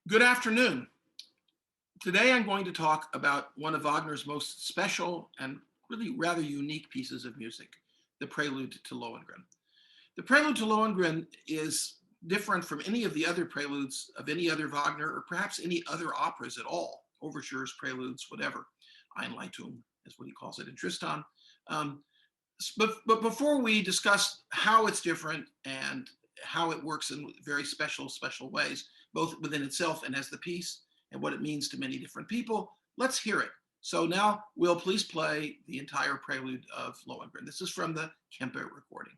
Good afternoon. Today I'm going to talk about one of Wagner's most special and really rather unique pieces of music, the Prelude to Lohengrin. The Prelude to Lohengrin is different from any of the other preludes of any other Wagner or perhaps any other operas at all, overtures, preludes, whatever. Einleitung is what he calls it in Tristan. Um, but before we discuss how it's different and how it works in very special ways, both within itself and as the piece, and what it means to many different people, let's hear it. So now we'll please play the entire prelude of Lohengrin. This is from the Kempe recording.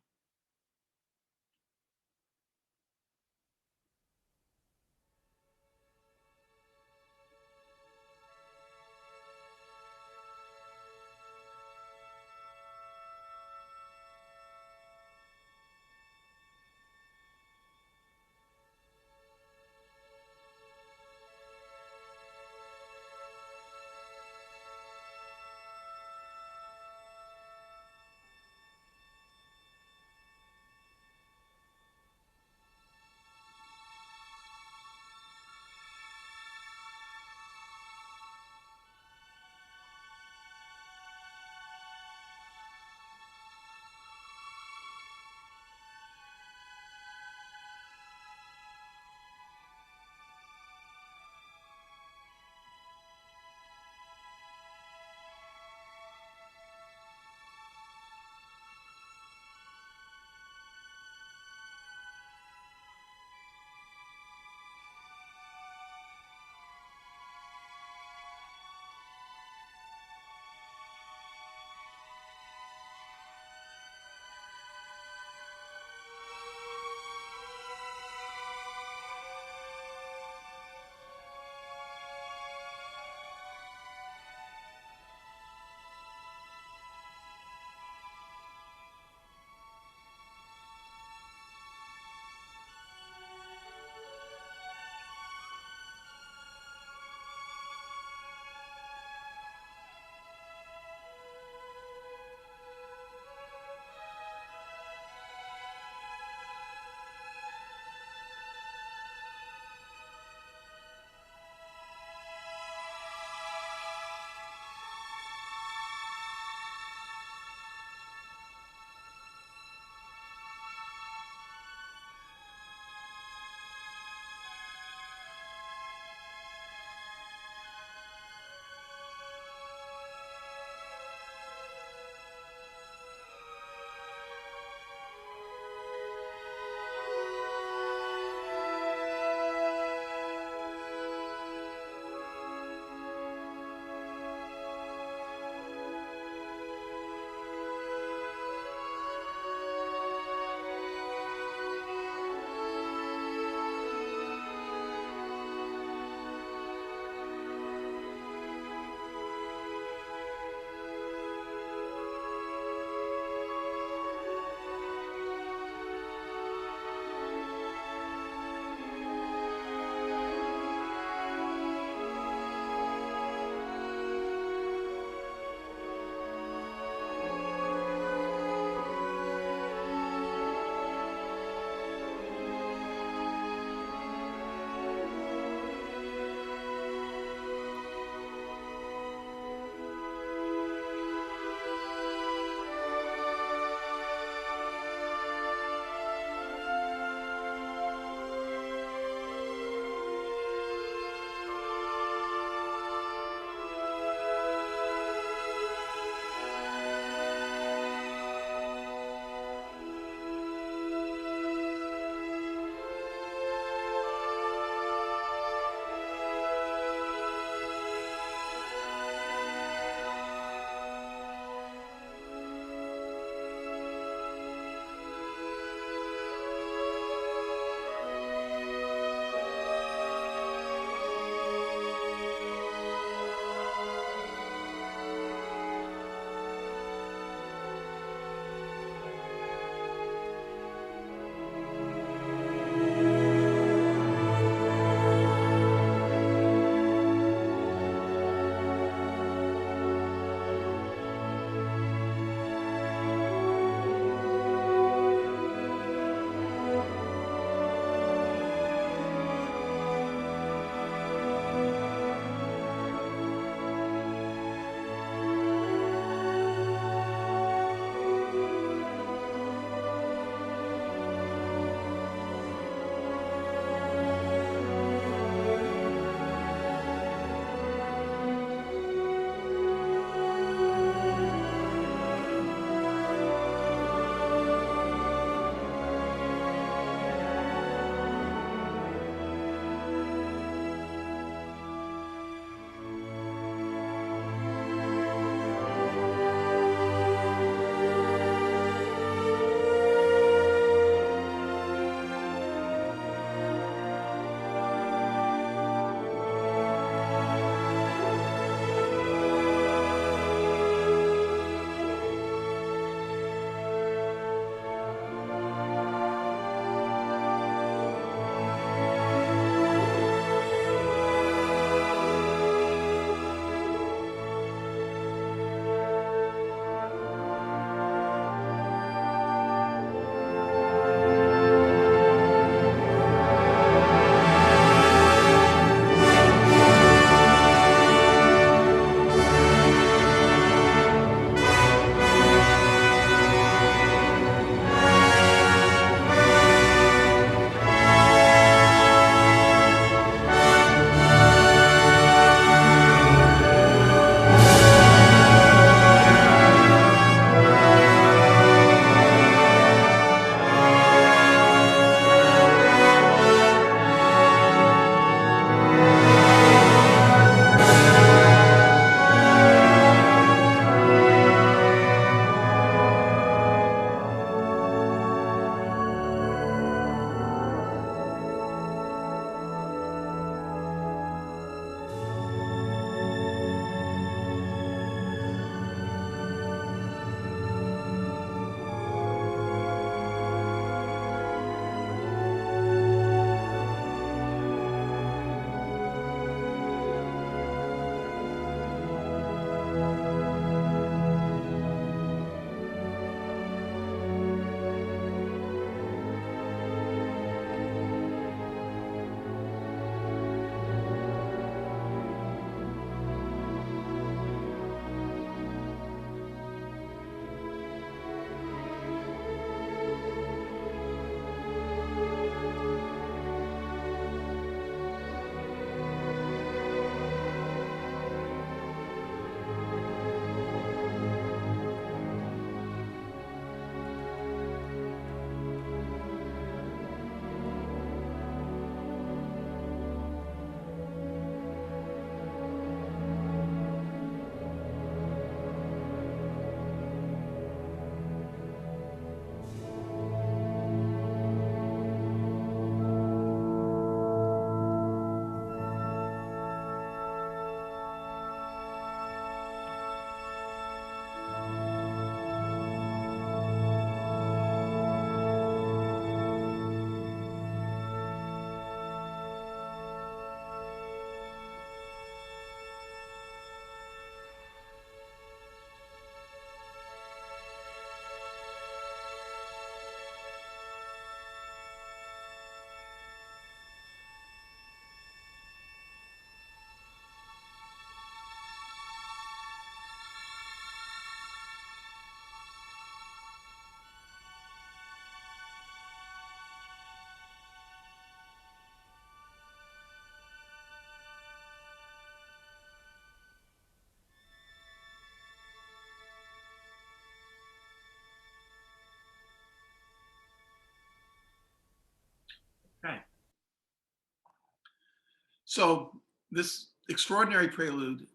So this extraordinary prelude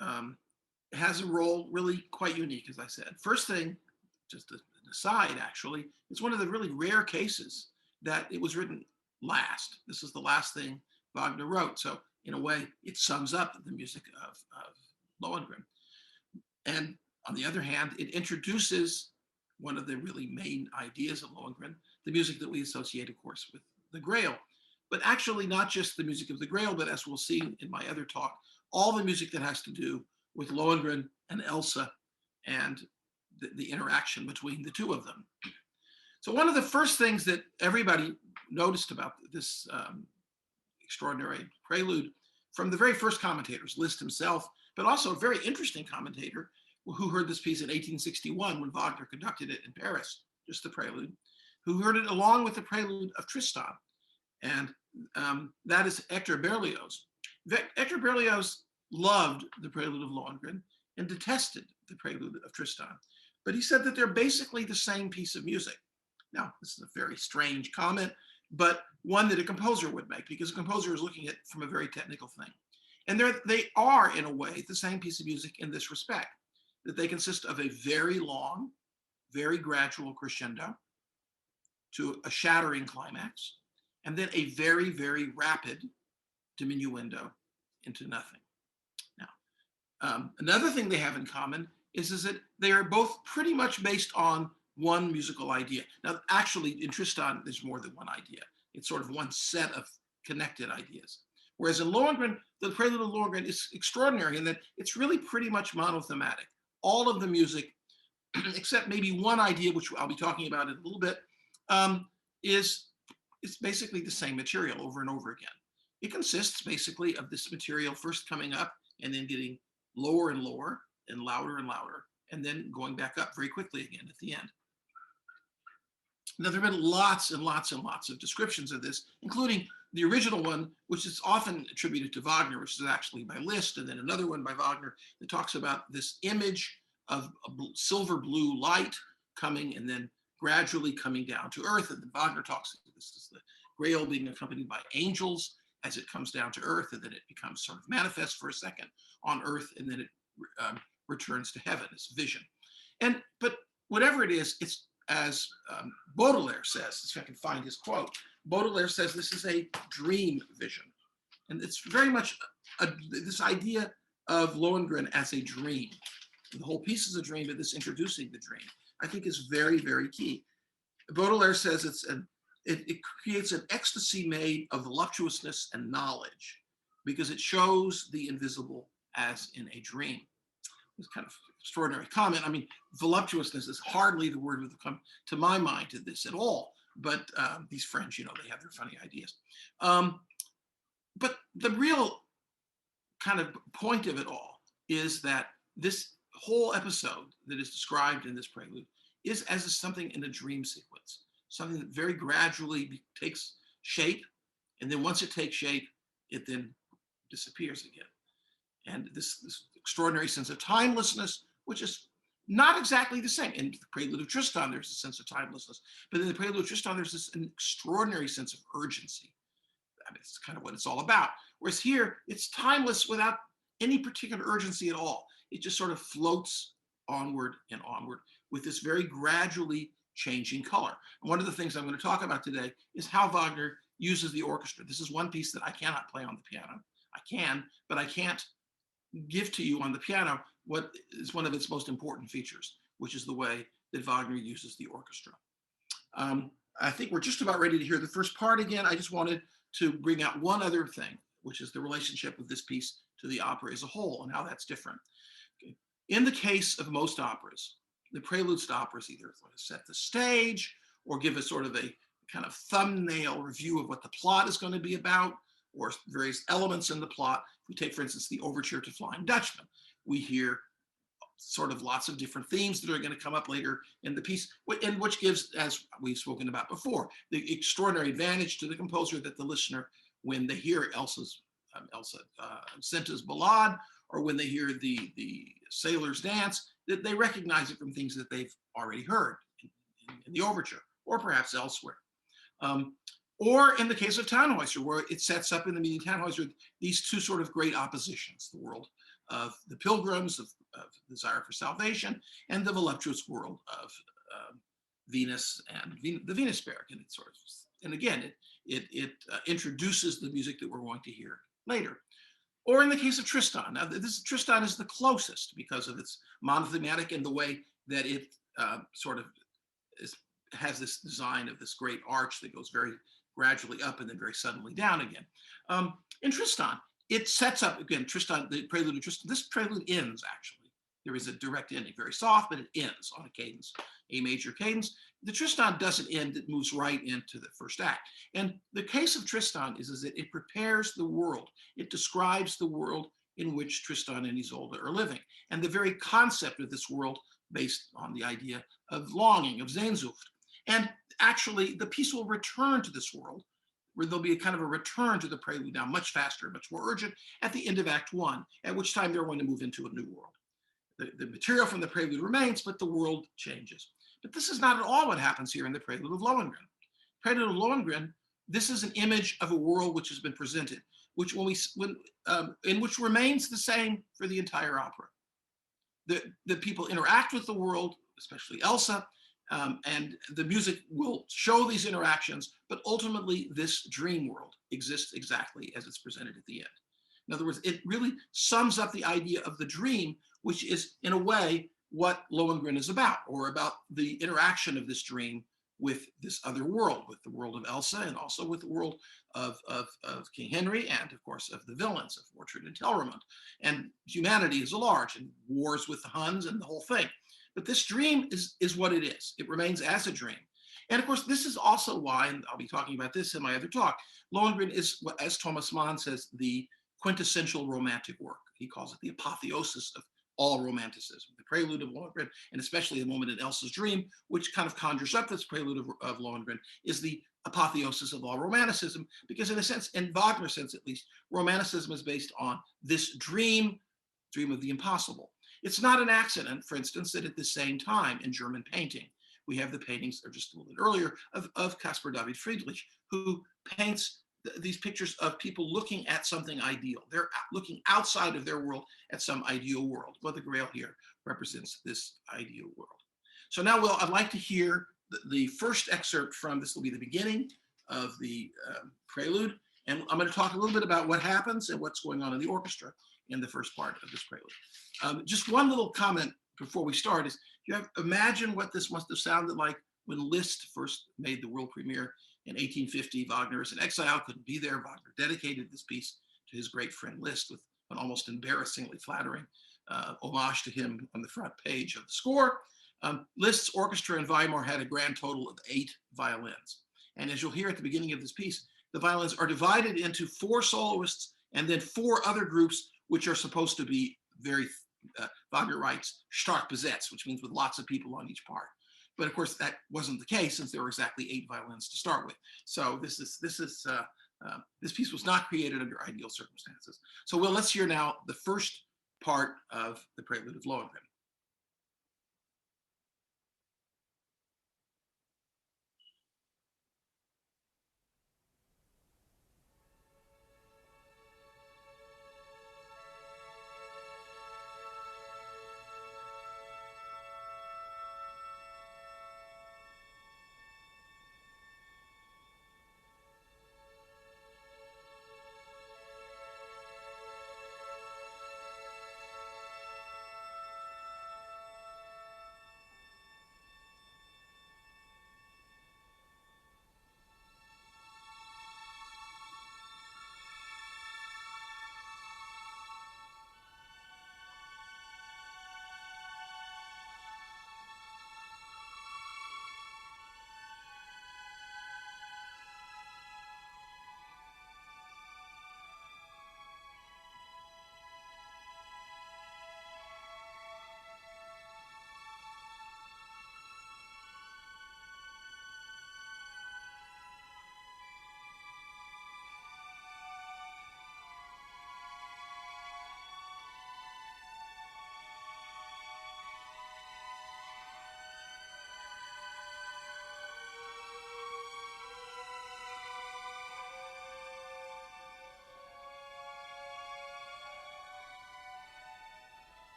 um, has a role really quite unique, as I said. First thing, just an aside, actually, it's one of the really rare cases that it was written last. This is the last thing Wagner wrote. So in a way, it sums up the music of Lohengrin. And on the other hand, it introduces one of the really main ideas of Lohengrin, the music that we associate, of course, with the Grail. But actually, not just the music of the Grail, but as we'll see in my other talk, all the music that has to do with Lohengrin and Elsa and the interaction between the two of them. So one of the first things that everybody noticed about this extraordinary prelude from the very first commentators, Liszt himself, but also a very interesting commentator who heard this piece in 1861 when Wagner conducted it in Paris, just the prelude, who heard it along with the prelude of Tristan. And that is Hector Berlioz. Hector Berlioz loved the prelude of Lohengrin and detested the prelude of Tristan. But he said that they're basically the same piece of music. Now, this is a very strange comment, but one that a composer would make, because a composer is looking at it from a very technical thing. And they are, in a way, the same piece of music in this respect, that they consist of a very long, very gradual crescendo to a shattering climax, and then a very, very rapid diminuendo into nothing. Now, another thing they have in common is that they are both pretty much based on one musical idea. Now, actually, in Tristan, there's more than one idea. It's sort of one set of connected ideas. Whereas in Lohengrin, the prelude of Lohengrin is extraordinary in that it's really pretty much monothematic. All of the music, except maybe one idea, which I'll be talking about in a little bit, is basically the same material over and over again. It consists basically of this material first coming up and then getting lower and lower and louder, and then going back up very quickly again at the end. Now, there have been lots and lots and lots of descriptions of this, including the original one, which is often attributed to Wagner, which is actually by Liszt, and then another one by Wagner that talks about this image of a silver blue light coming and then gradually coming down to earth. And then Wagner talks, this is the Grail being accompanied by angels as it comes down to earth, and then it becomes sort of manifest for a second on earth, and then it returns to heaven, this vision. But whatever it is, it's as Baudelaire says, if I can find his quote, Baudelaire says this is a dream vision. And it's very much this idea of Lohengrin as a dream. The whole piece is a dream, but this introducing the dream, I think, is very, very key. Baudelaire says it creates an ecstasy made of voluptuousness and knowledge because it shows the invisible as in a dream. It's kind of extraordinary comment. I mean, voluptuousness is hardly the word that would come to my mind to this at all. But these French, they have their funny ideas. But the real kind of point of it all is that this whole episode that is described in this prelude is as something in a dream sequence, something that very gradually takes shape. And then once it takes shape, it then disappears again. And this extraordinary sense of timelessness, which is not exactly the same. In the Prelude of Tristan, there's a sense of timelessness. But in the Prelude of Tristan, there's an extraordinary sense of urgency. I mean, it's kind of what it's all about. Whereas here, it's timeless without any particular urgency at all. It just sort of floats onward and onward with this very gradually changing color. And one of the things I'm going to talk about today is how Wagner uses the orchestra. This is one piece that I cannot play on the piano. I can, but I can't give to you on the piano what is one of its most important features, which is the way that Wagner uses the orchestra. I think we're just about ready to hear the first part again. I just wanted to bring out one other thing, which is the relationship of this piece to the opera as a whole and how that's different. Okay. In the case of most operas, the preludes to operas either set the stage or give us sort of a kind of thumbnail review of what the plot is going to be about, or various elements in the plot. If we take, for instance, the overture to Flying Dutchman, we hear sort of lots of different themes that are going to come up later in the piece, and which gives, as we've spoken about before, the extraordinary advantage to the composer that the listener, when they hear Elsa Cinta's ballade, or when they hear the sailor's dance, that they recognize it from things that they've already heard in the overture, or perhaps elsewhere. Or in the case of Tannhäuser, where it sets up in the meeting Tannhäuser these two sort of great oppositions, the world of the pilgrims, of desire for salvation, and the voluptuous world of Venus and the Venusberg. And it sort of, and again, it introduces the music that we're going to hear later. Or in the case of Tristan. Now, Tristan is the closest because of its monothematic and the way that it sort of has this design of this great arch that goes very gradually up and then very suddenly down again. In Tristan, it sets up, again, Tristan, the prelude of Tristan, this prelude ends actually. There is a direct ending, very soft, but it ends on a cadence, A major cadence. The Tristan doesn't end, it moves right into the first act. And the case of Tristan is that it prepares the world. It describes the world in which Tristan and Isolde are living. And the very concept of this world based on the idea of longing, of Sehnsucht. And actually, the piece will return to this world, where there'll be a kind of a return to the prelude now, much faster, much more urgent, at the end of Act One, at which time they're going to move into a new world. The material from the prelude remains, but the world changes. But this is not at all what happens here in the Prelude of Lohengrin. Prelude of Lohengrin, this is an image of a world which has been presented, which in which remains the same for the entire opera. The people interact with the world, especially Elsa, and the music will show these interactions, but ultimately this dream world exists exactly as it's presented at the end. In other words, it really sums up the idea of the dream, which is in a way what Lohengrin is about, or about the interaction of this dream with this other world, with the world of Elsa, and also with the world of King Henry, and of course of the villains of Ortrud and Telramund. And humanity is large, and wars with the Huns and the whole thing. But this dream is what it is. It remains as a dream. And of course, this is also why, and I'll be talking about this in my other talk, Lohengrin is, as Thomas Mann says, the quintessential romantic work. He calls it the apotheosis of all romanticism. The prelude of Lohengrin, and especially the moment in Elsa's dream, which kind of conjures up this prelude of Lohengrin, is the apotheosis of all romanticism, because in a sense, in Wagner's sense at least, romanticism is based on this dream of the impossible. It's not an accident, for instance, that at the same time in German painting, we have the paintings, or just a little bit earlier, of Caspar David Friedrich, who paints these pictures of people looking at something ideal. They're looking outside of their world at some ideal world. Well, the Grail here represents this ideal world. So now, I'd like to hear the first excerpt from, this will be the beginning of the prelude, and I'm going to talk a little bit about what happens and what's going on in the orchestra in the first part of this prelude. Just one little comment before we start is, imagine what this must have sounded like when Liszt first made the world premiere in 1850. Wagner is in exile, couldn't be there. Wagner dedicated this piece to his great friend Liszt with an almost embarrassingly flattering homage to him on the front page of the score. Liszt's orchestra in Weimar had a grand total of 8 violins. And as you'll hear at the beginning of this piece, the violins are divided into 4 soloists and then 4 other groups, which are supposed to be very, Wagner writes, stark besetzt, which means with lots of people on each part. But of course, that wasn't the case, since there were exactly 8 violins to start with. So this piece was not created under ideal circumstances. So let's hear now the first part of the Prelude of Lohengrin.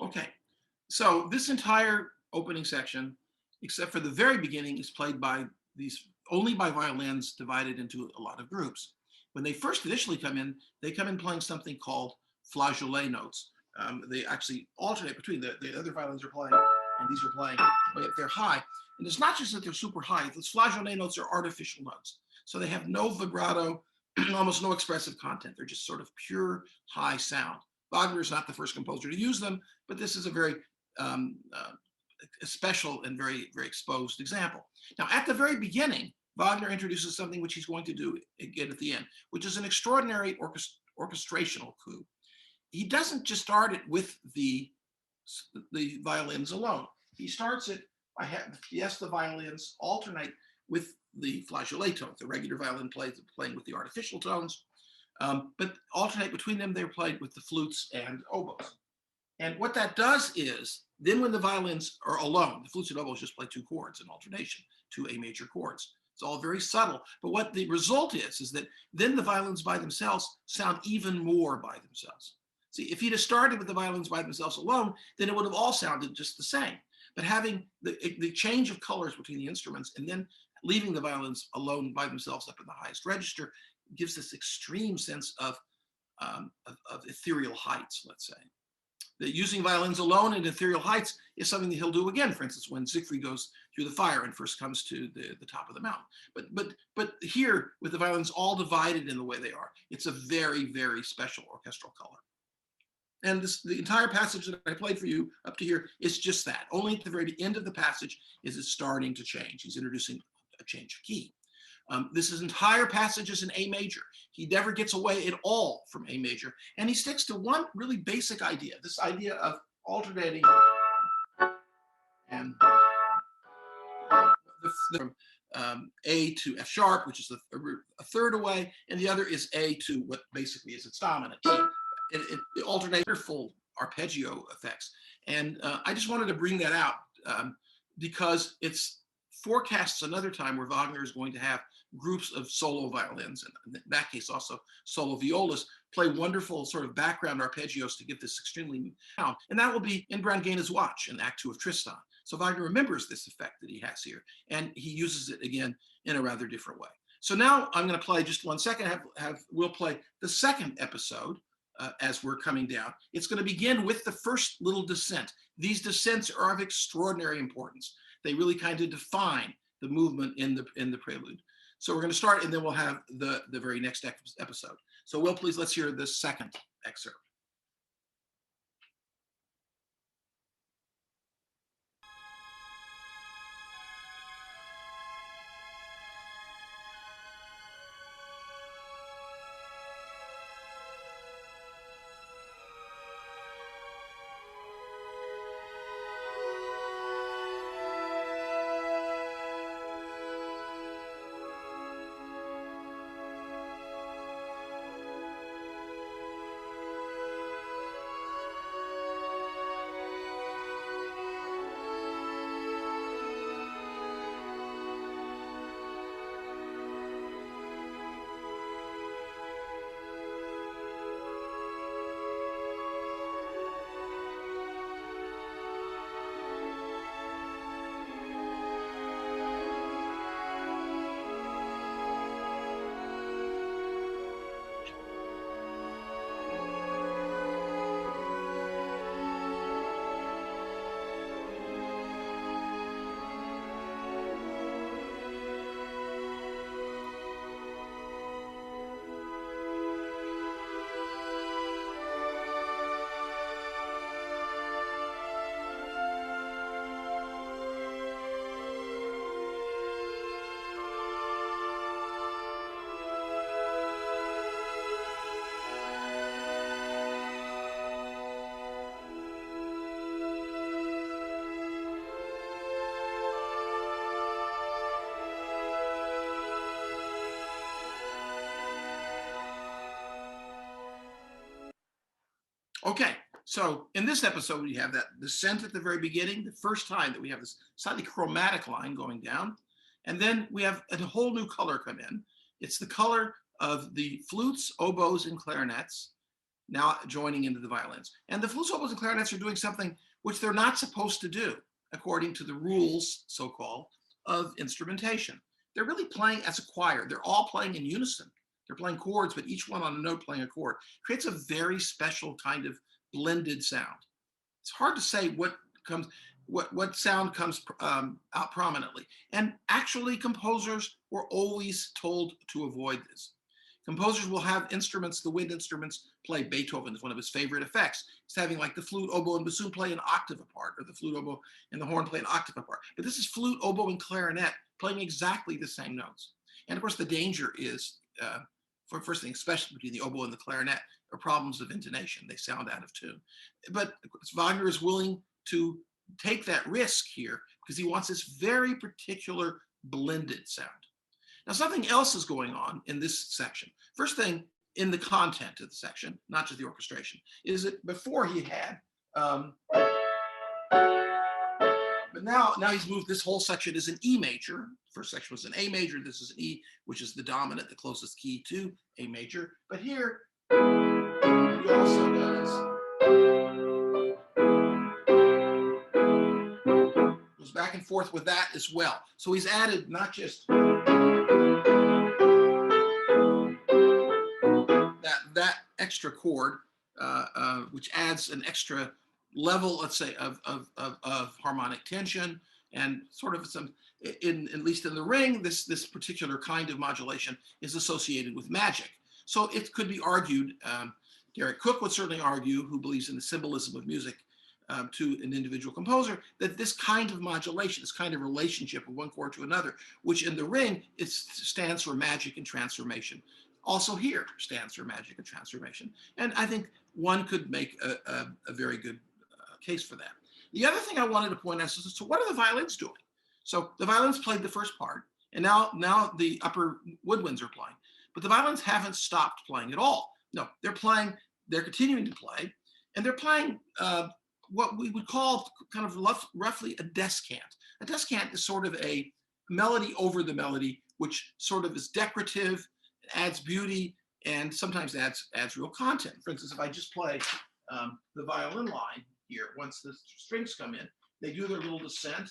Okay, so this entire opening section, except for the very beginning, is played by these only by violins divided into a lot of groups. When they first initially come in, they come in playing something called flageolet notes. They actually alternate between the other violins are playing and these are playing, but they're high. And it's not just that they're super high. The flageolet notes are artificial notes. So they have no vibrato, almost no expressive content. They're just sort of pure high sound. Wagner is not the first composer to use them, but this is a very um, uh, a special and very, very exposed example. Now, at the very beginning, Wagner introduces something which he's going to do again at the end, which is an extraordinary orchestrational coup. He doesn't just start it with the violins alone. He starts it by yes, the violins alternate with the flageolet tones. The regular violin playing with the artificial tones, but alternate between them. They're played with the flutes and oboes. And what that does is, then when the violins are alone, the flutes and oboes just play two chords in alternation, two A major chords. It's all very subtle. But what the result is that then the violins by themselves sound even more by themselves. See, if he'd have started with the violins by themselves alone, then it would have all sounded just the same. But having the change of colors between the instruments and then leaving the violins alone by themselves up in the highest register gives this extreme sense of ethereal heights, let's say. That using violins alone in ethereal heights is something that he'll do again, for instance, when Siegfried goes through the fire and first comes to the top of the mountain. But here, with the violins all divided in the way they are, it's a very, very special orchestral color. And the entire passage that I played for you up to here is just that. Only at the very end of the passage is it starting to change. He's introducing a change of key. This entire passage is in A major. He never gets away at all from A major. And he sticks to one really basic idea, this idea of alternating and from A to F sharp, which is a third away, and the other is A to what basically is its dominant. It alternates full arpeggio effects. And I just wanted to bring that out because it's forecasts another time where Wagner is going to have groups of solo violins, and in that case also solo violas, play wonderful sort of background arpeggios to give this extremely sound. And that will be in Brangena's Watch in Act 2 of Tristan. So Wagner remembers this effect that he has here, and he uses it again in a rather different way. So now I'm going to play just 1 second. We'll play the second episode as we're coming down. It's going to begin with the first little descent. These descents are of extraordinary importance. They really kind of define the movement in the prelude. So we're going to start, and then we'll have the very next episode. So Will, please, let's hear the second excerpt. Okay, so in this episode, we have that descent at the very beginning, the first time that we have this slightly chromatic line going down. And then we have a whole new color come in. It's the color of the flutes, oboes, and clarinets, now joining into the violins. And the flutes, oboes, and clarinets are doing something which they're not supposed to do, according to the rules, so-called, of instrumentation. They're really playing as a choir. They're all playing in unison. They're playing chords, but each one on a note playing a chord. Creates a very special kind of blended sound. It's hard to say what sound comes out prominently. And actually, composers were always told to avoid this. Composers will have instruments, the wind instruments play. Beethoven is one of his favorite effects. It's having like the flute, oboe, and bassoon play an octave apart, or the flute, oboe, and the horn play an octave apart. But this is flute, oboe, and clarinet playing exactly the same notes. And of course, the danger is, for first thing, especially between the oboe and the clarinet, are problems of intonation. They sound out of tune. But Wagner is willing to take that risk here because he wants this very particular blended sound. Now, something else is going on in this section. First thing, in the content of the section, not just the orchestration, is that before he had, but now he's moved, this whole section is an E major. First section was an A major, this is an E, which is the dominant, the closest key to A major. But here, he also does, goes back and forth with that as well. So he's added not just that extra chord, which adds an extra level, let's say, of harmonic tension, and sort of some, at least in the ring, this particular kind of modulation is associated with magic. So it could be argued, Garrett Cook would certainly argue, who believes in the symbolism of music, to an individual composer, that this kind of modulation, this kind of relationship of one chord to another, which in the ring, it stands for magic and transformation. Also here stands for magic and transformation. And I think one could make a very good case for that. The other thing I wanted to point out is, so what are the violins doing? So the violins played the first part, and now the upper woodwinds are playing. But the violins haven't stopped playing at all. No, they're continuing to play, and they're playing what we would call kind of roughly a descant. A descant is sort of a melody over the melody, which sort of is decorative, adds beauty, and sometimes adds real content. For instance, if I just play the violin line here, once the strings come in, they do their little descent.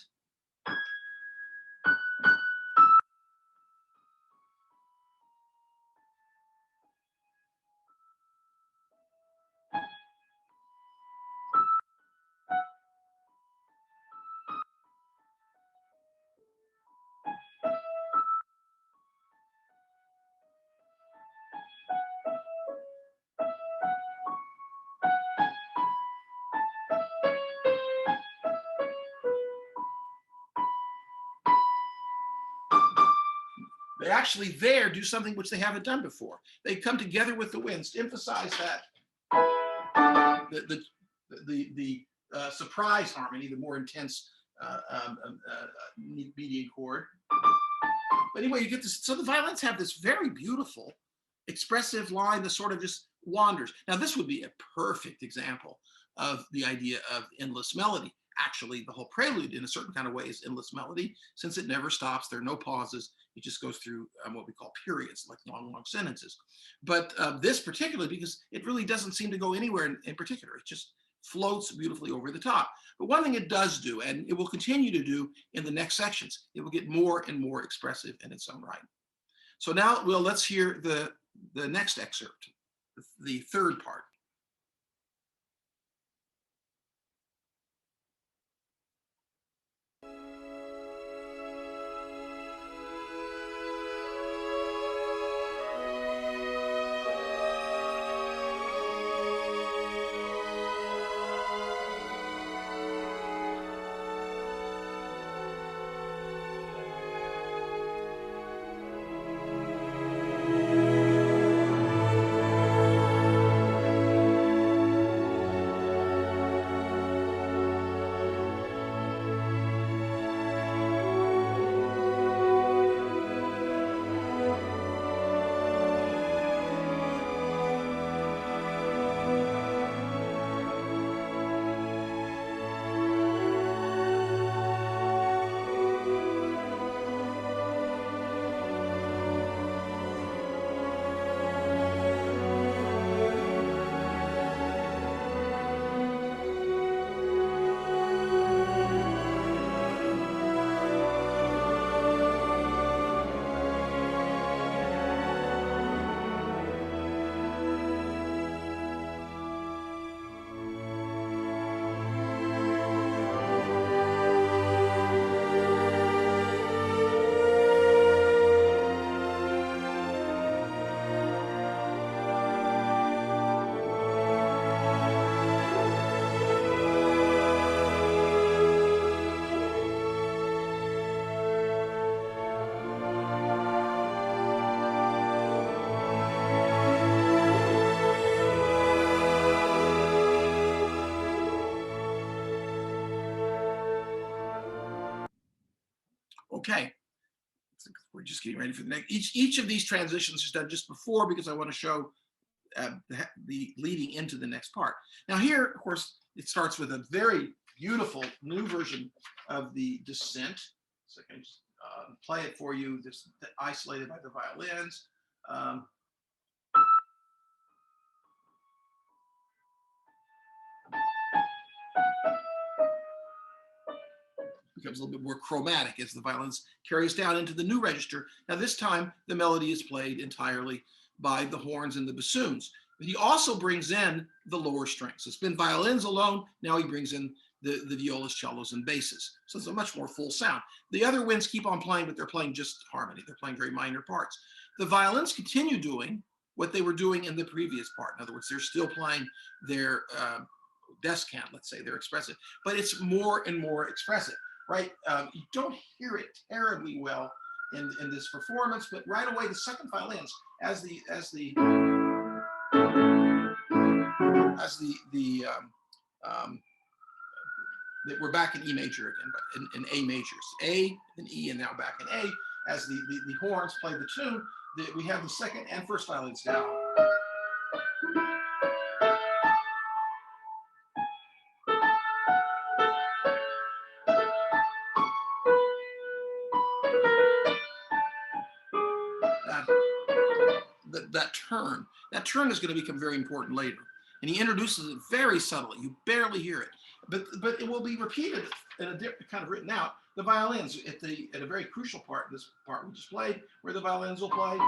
They actually there do something which they haven't done before. They come together with the winds to emphasize that the surprise harmony, the more intense median chord. But anyway, you get this. So the violins have this very beautiful, expressive line that sort of just wanders. Now, this would be a perfect example of the idea of endless melody. Actually, the whole prelude, in a certain kind of way, is endless melody, since it never stops. There are no pauses. It just goes through what we call periods, like long sentences. But this particularly, because it really doesn't seem to go anywhere in particular. It just floats beautifully over the top. But one thing it does do, and it will continue to do in the next sections, it will get more and more expressive in its own right. So now, let's hear the next excerpt, the third part. Okay, we're just getting ready for the next. Each of these transitions is done just before because I want to show the leading into the next part. Now here, of course, it starts with a very beautiful new version of the Descent. So I can just play it for you, this isolated by the violins. Becomes a little bit more chromatic as the violins carry us down into the new register. Now this time the melody is played entirely by the horns and the bassoons. But he also brings in the lower strings. It's been violins alone. Now he brings in the violas, cellos, and basses. So it's a much more full sound. The other winds keep on playing, but they're playing just harmony. They're playing very minor parts. The violins continue doing what they were doing in the previous part. In other words, they're still playing their descant, let's say, they're expressive, but it's more and more expressive, right? You don't hear it terribly well in this performance, but right away the second violins, as we're back in E major again, but in A majors, A and E, and now back in A, as the horns play the tune, we have the second and first violins down. That turn is going to become very important later. And he introduces it very subtly. You barely hear it, but it will be repeated in a kind of written out. The violins at a very crucial part, this part we just played, where the violins will play.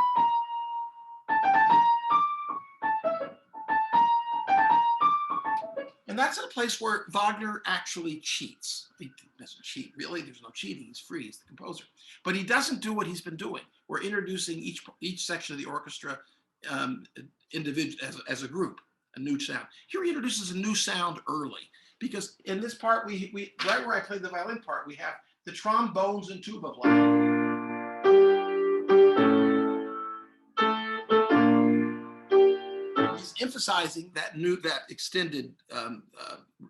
And that's a place where Wagner actually cheats. He doesn't cheat, really. There's no cheating. He's free. He's the composer. But he doesn't do what he's been doing. We're introducing each section of the orchestra as a group, a new sound. Here he introduces a new sound early, because in this part, we right where I played the violin part, we have the trombones and tuba playing. He's emphasizing that extended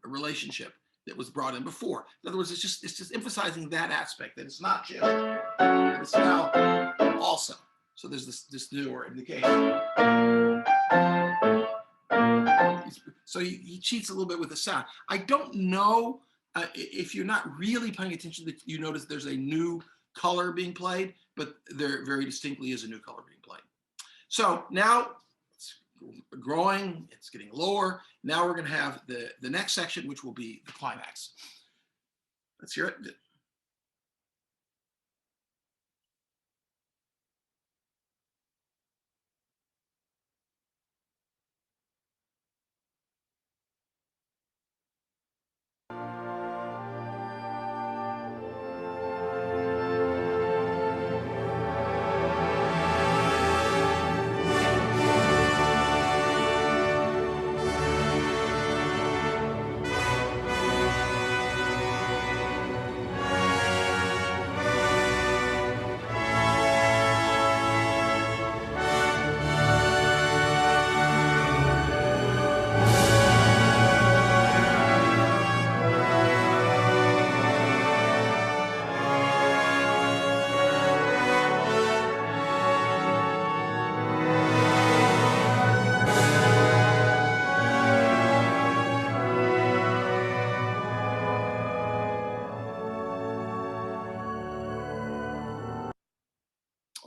relationship that was brought in before. In other words, it's just emphasizing that aspect, that it's not just, it's now also. So there's this newer indication. So he cheats a little bit with the sound. I don't know if you're not really paying attention that you notice there's a new color being played, but there very distinctly is a new color being played. So now it's growing, it's getting lower. Now we're going to have the next section, which will be the climax. Let's hear it.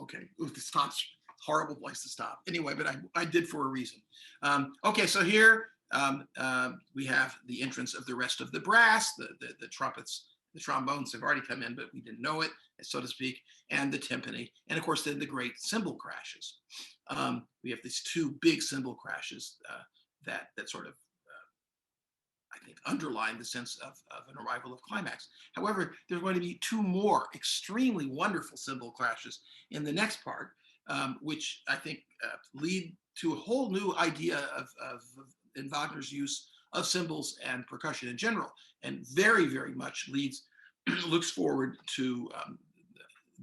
Okay, ooh, this stop's horrible place to stop. Anyway, but I did for a reason. Okay, so here we have the entrance of the rest of the brass, the trumpets, the trombones have already come in, but we didn't know it, so to speak, and the timpani, and of course then the great cymbal crashes. We have these two big cymbal crashes that sort of I think underline the sense of an arrival of climax. However, there's going to be two more extremely wonderful cymbal crashes in the next part, which I think lead to a whole new idea in Wagner's use of cymbals and percussion in general, and very, very much looks forward to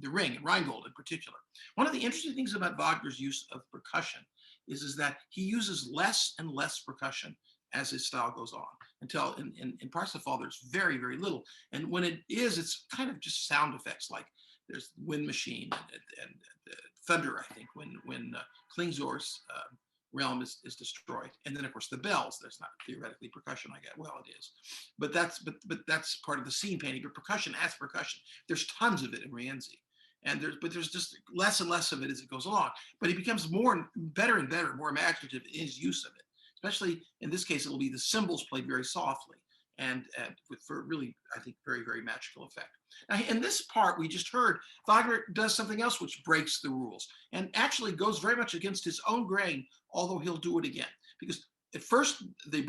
the Ring and Rheingold in particular. One of the interesting things about Wagner's use of percussion is that he uses less and less percussion as his style goes on, until in Parsifal there's very, very little. And when it is, it's kind of just sound effects like there's Wind Machine and Thunder, I think, when Klingsor's realm is destroyed, and then of course the bells. There's not theoretically percussion, I guess. Well, it is, but that's part of the scene painting. But percussion as percussion, there's tons of it in Rienzi, and there's just less and less of it as it goes along. But he becomes more better and better, more imaginative in his use of it. Especially in this case, it'll be the cymbals played very softly and for really, I think, very magical effect. Now, in this part we just heard, Wagner does something else which breaks the rules and actually goes very much against his own grain, although he'll do it again. Because at first the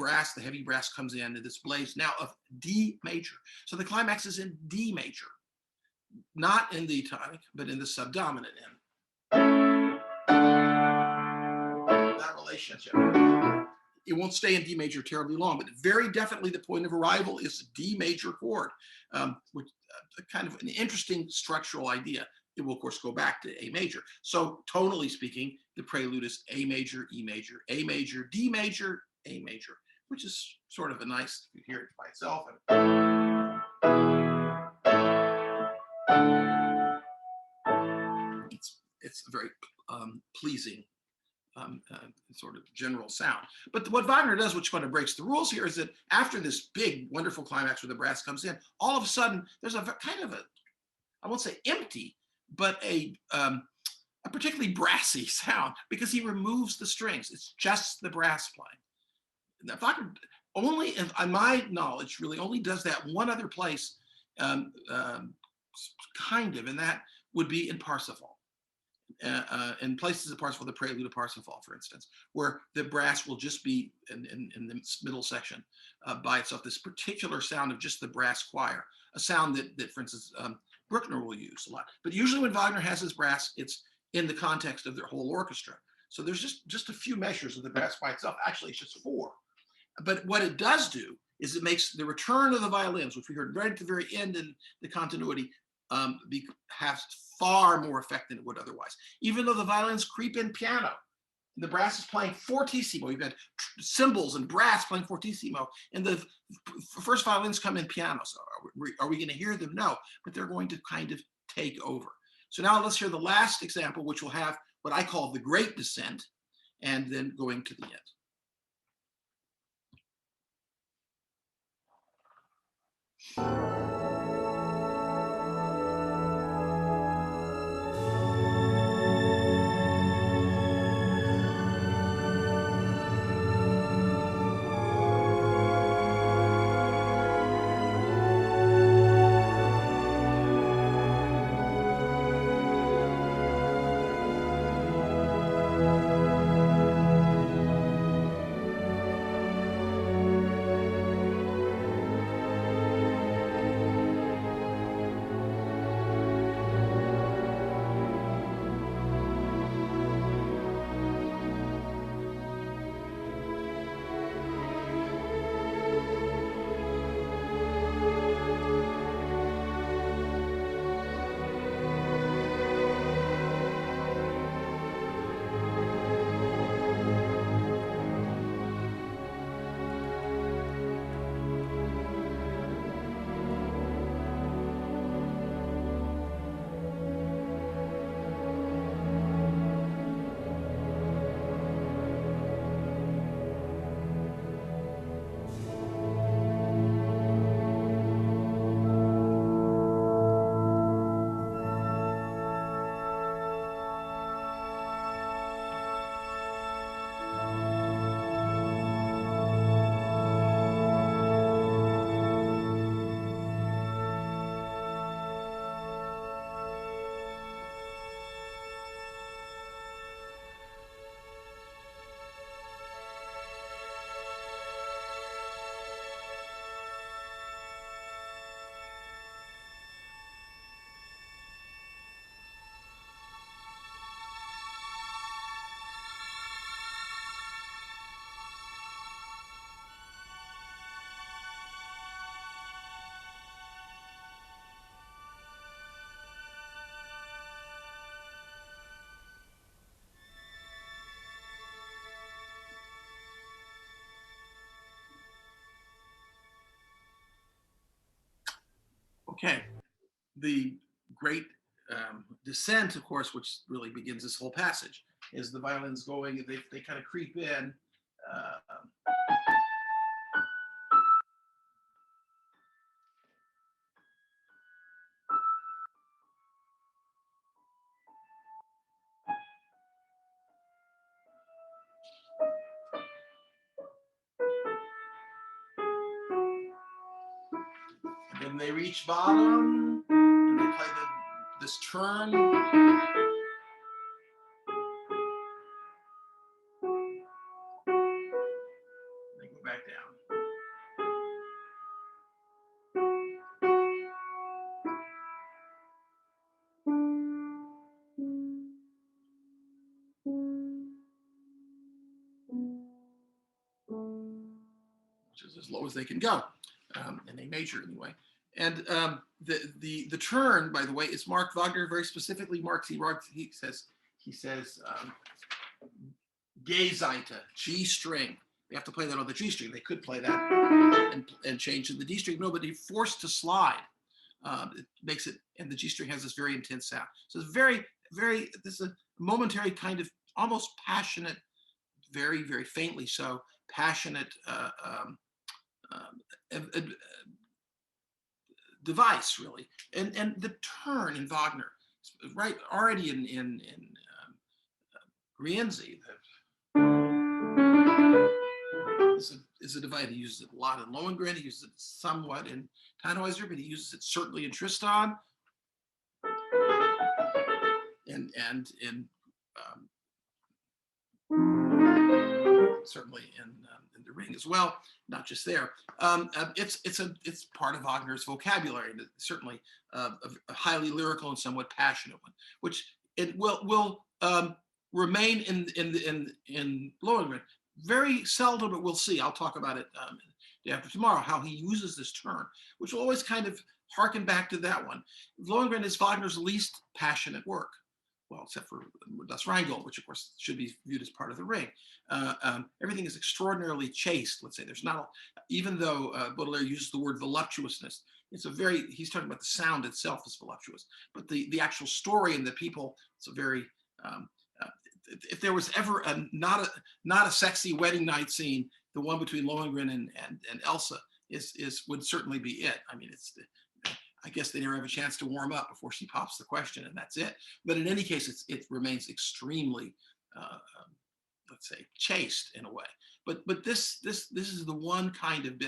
heavy brass comes in this blaze now of D major. So the climax is in D major, not in the tonic, but in the subdominant end. That relationship. It won't stay in D major terribly long, but very definitely the point of arrival is a D major chord, which kind of an interesting structural idea. It will, of course, go back to A major. So tonally speaking, the prelude is A major, E major, A major, D major, A major, which is sort of a nice, you hear it by itself. It's a very pleasing sort of general sound. But what Wagner does, which kind of breaks the rules here, is that after this big, wonderful climax where the brass comes in, all of a sudden there's a kind of a, I won't say empty, but a particularly brassy sound because he removes the strings. It's just the brass playing. Now, Wagner only, on my knowledge, really only does that one other place, kind of, and that would be in Parsifal. In places of Parsifal, the prelude of Parsifal, for instance, where the brass will just be in the middle section by itself, this particular sound of just the brass choir, a sound that for instance, Bruckner will use a lot. But usually when Wagner has his brass, it's in the context of their whole orchestra. So there's just a few measures of the brass by itself. Actually, it's just 4. But what it does do is it makes the return of the violins, which we heard right at the very end in the continuity, has far more effect than it would otherwise. Even though the violins creep in piano, the brass is playing fortissimo. You've got cymbals and brass playing fortissimo, and the first violins come in piano. So are we going to hear them? No, but they're going to kind of take over. So now let's hear the last example, which will have what I call the great descent, and then going to the end. Okay, the great descent, of course, which really begins this whole passage, is the violins going, they kind of creep in. Uh, and then they reach bottom, and they play this turn. They go back down. Which is as low as they can go, in A major anyway. And the turn, by the way, is marked. Wagner very specifically marks. He says G-Seite, G string. They have to play that on the G string. They could play that and change to the D string. No, but he's forced to slide. It makes it, and the G string has this very intense sound. So it's very, very. This is a momentary kind of almost passionate, very, very faintly so passionate device, really. And the turn in Wagner, right, already in Rienzi, is a device. He uses it a lot in Lohengrin. He uses it somewhat in Tannhäuser, but he uses it certainly in Tristan, and in certainly in the Ring as well. Not just there. It's part of Wagner's vocabulary, and certainly a highly lyrical and somewhat passionate one, which it will remain in Lohengrin. Very seldom, but we'll see. I'll talk about it day after tomorrow, how he uses this turn, which will always kind of harken back to that one. Lohengrin is Wagner's least passionate work. Well, except for Das Rheingold, which of course should be viewed as part of the Ring. Everything is extraordinarily chaste, let's say. There's not, even though Baudelaire uses the word voluptuousness, he's talking about the sound itself as voluptuous, but the actual story and the people, it's a very, if there was ever not a sexy wedding night scene, the one between Lohengrin and Elsa would certainly be it. I mean, I guess they never have a chance to warm up before she pops the question, and that's it. But in any case, it remains extremely, let's say, chaste in a way. But this is the one kind of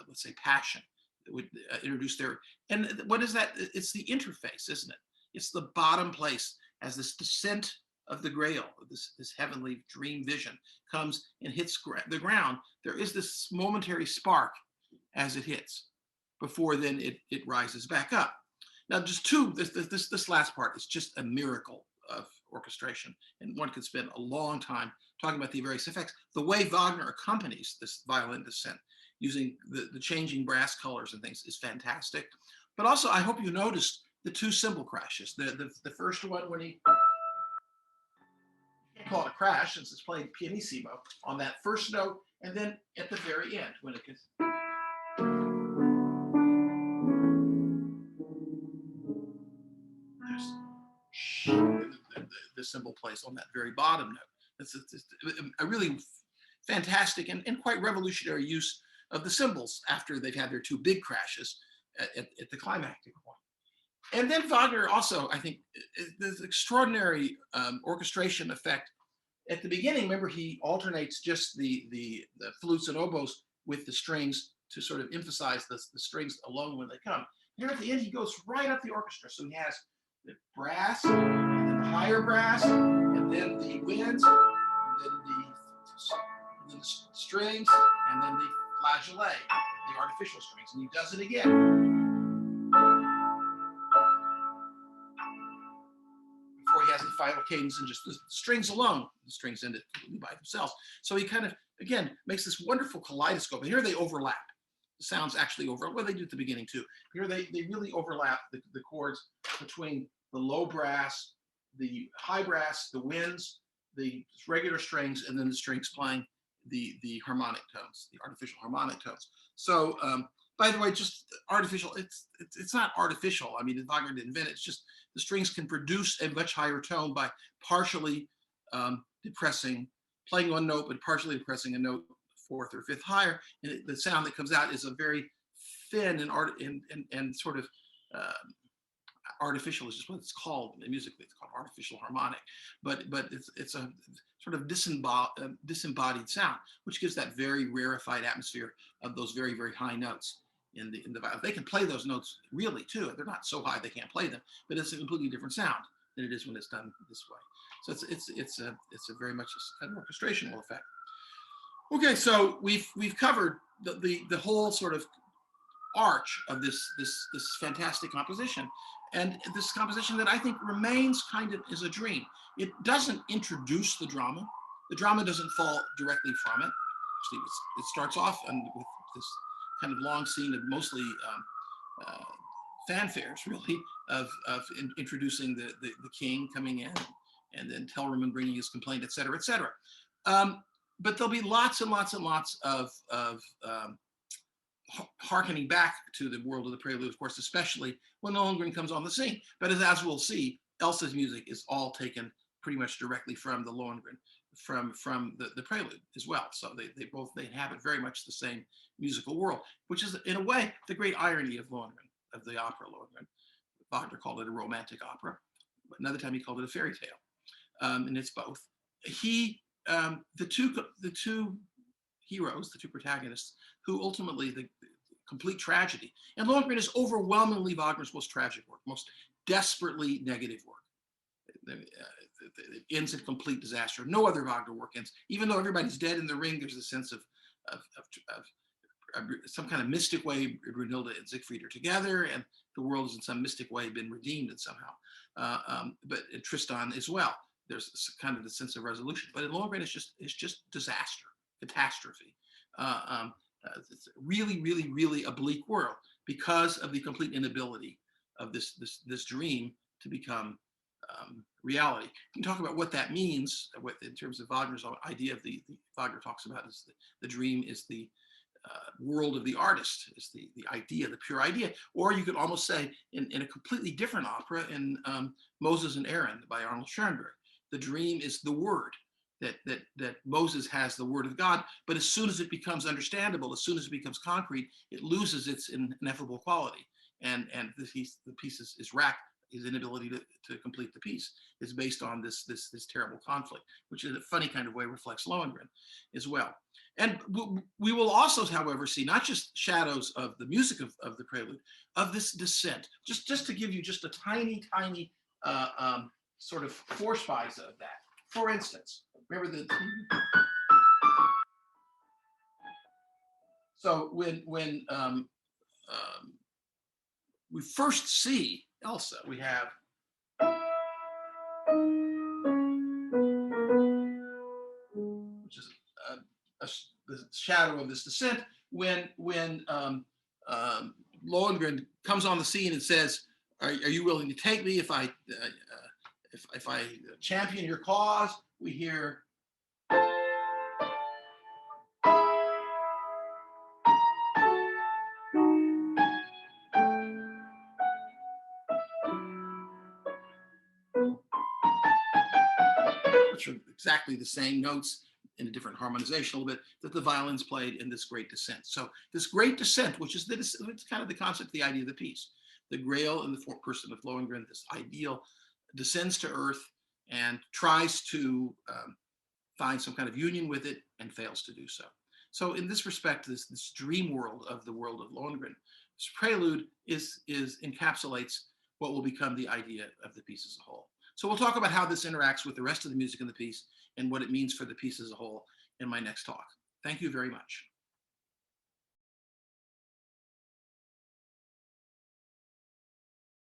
let's say, passion that would introduce there. And what is that? It's the interface, isn't it? It's the bottom place as this descent of the Grail, this heavenly dream vision comes and hits the ground. There is this momentary spark as it hits, before then it rises back up. Now, just this last part is just a miracle of orchestration, and one could spend a long time talking about the various effects. The way Wagner accompanies this violin descent using the changing brass colors and things is fantastic. But also, I hope you noticed the two cymbal crashes. The first one, when he, you can't call it a crash since it's playing pianissimo on that first note, and then at the very end when it gets. The cymbal plays on that very bottom note. It's a really fantastic and quite revolutionary use of the cymbals after they've had their two big crashes at the climactic point. And then Wagner also, I think, this extraordinary orchestration effect. At the beginning, remember, he alternates just the flutes and oboes with the strings to sort of emphasize the strings alone when they come. Here at the end, he goes right up the orchestra. So he has the brass, and then the higher brass, and then the winds, and then the strings, and then the flageolet, the artificial strings. And he does it again. Before he has the final cadence and just the strings alone, the strings end it by themselves. So he kind of, again, makes this wonderful kaleidoscope. And here they overlap. The sounds actually overlap. Well, they do at the beginning too. Here they really overlap the chords between the low brass, the high brass, the winds, the regular strings, and then the strings playing the harmonic tones, the artificial harmonic tones. So by the way, just artificial. It's not artificial. I mean, Wagner didn't invent it. It's just the strings can produce a much higher tone by partially depressing, playing one note, but partially depressing a note fourth or fifth higher, and the sound that comes out is a very thin and sort of uh, artificial is just what it's called musically. It's called artificial harmonic, but it's a sort of disembodied sound, which gives that very rarefied atmosphere of those very high notes in the violin. They can play those notes really too. They're not so high they can't play them, but it's a completely different sound than it is when it's done this way. So it's a very much an orchestrational effect. Okay, so we've covered the whole sort of arch of this fantastic composition, and this composition that I think remains kind of is a dream. It doesn't introduce the drama. The drama doesn't fall directly from it. Actually, it starts off with this kind of long scene of mostly uh, fanfares, really, of introducing the king coming in, and then Telramund bringing his complaint, et cetera, et cetera. But there'll be lots and lots and lots of harkening back to the world of the prelude, of course, especially when Lohengrin comes on the scene. But as we'll see, Elsa's music is all taken pretty much directly from the Lohengrin, from the prelude as well. So they inhabit very much the same musical world, which is in a way the great irony of Lohengrin, of the opera Lohengrin. Wagner called it a romantic opera. Another time he called it a fairy tale, and it's both. The two heroes, the two protagonists, who ultimately the complete tragedy. And Lohengrin is overwhelmingly Wagner's most tragic work, most desperately negative work. It ends in complete disaster. No other Wagner work ends, even though everybody's dead in the ring. There's a sense of some kind of mystic way. Brunhilde and Siegfried are together, and the world has in some mystic way been redeemed somehow. But in Tristan as well, there's kind of the sense of resolution. But in Lohengrin, it's just disaster, catastrophe. It's really a bleak world because of the complete inability of this dream to become reality. You can talk about what that means in terms of Wagner's idea of Wagner talks about is the dream is the world of the artist, is the idea, the pure idea. Or you could almost say in a completely different opera, in Moses and Aaron by Arnold Schoenberg, the dream is the word. That Moses has the word of God, but as soon as it becomes understandable, as soon as it becomes concrete, it loses its ineffable quality, and the piece is racked. His inability to complete the piece is based on this terrible conflict, which in a funny kind of way reflects Lohengrin as well. And we will also, however, see not just shadows of the music of the prelude, of this descent. Just to give you just a tiny sort of force-wise of that. For instance, remember so when we first see Elsa, we have which is the shadow of this descent when Lohengrin comes on the scene and says, "Are you willing to take me if I champion your cause?" We hear which are exactly the same notes in a different harmonization a little bit that the violins played in this great descent. So this great descent, which is it's kind of the concept, the idea of the piece. The Grail in the person of Lohengrin, this ideal, descends to earth and tries to find some kind of union with it and fails to do so. So in this respect, this dream world of the world of Lohengrin, this prelude encapsulates what will become the idea of the piece as a whole. So we'll talk about how this interacts with the rest of the music in the piece and what it means for the piece as a whole in my next talk. Thank you very much.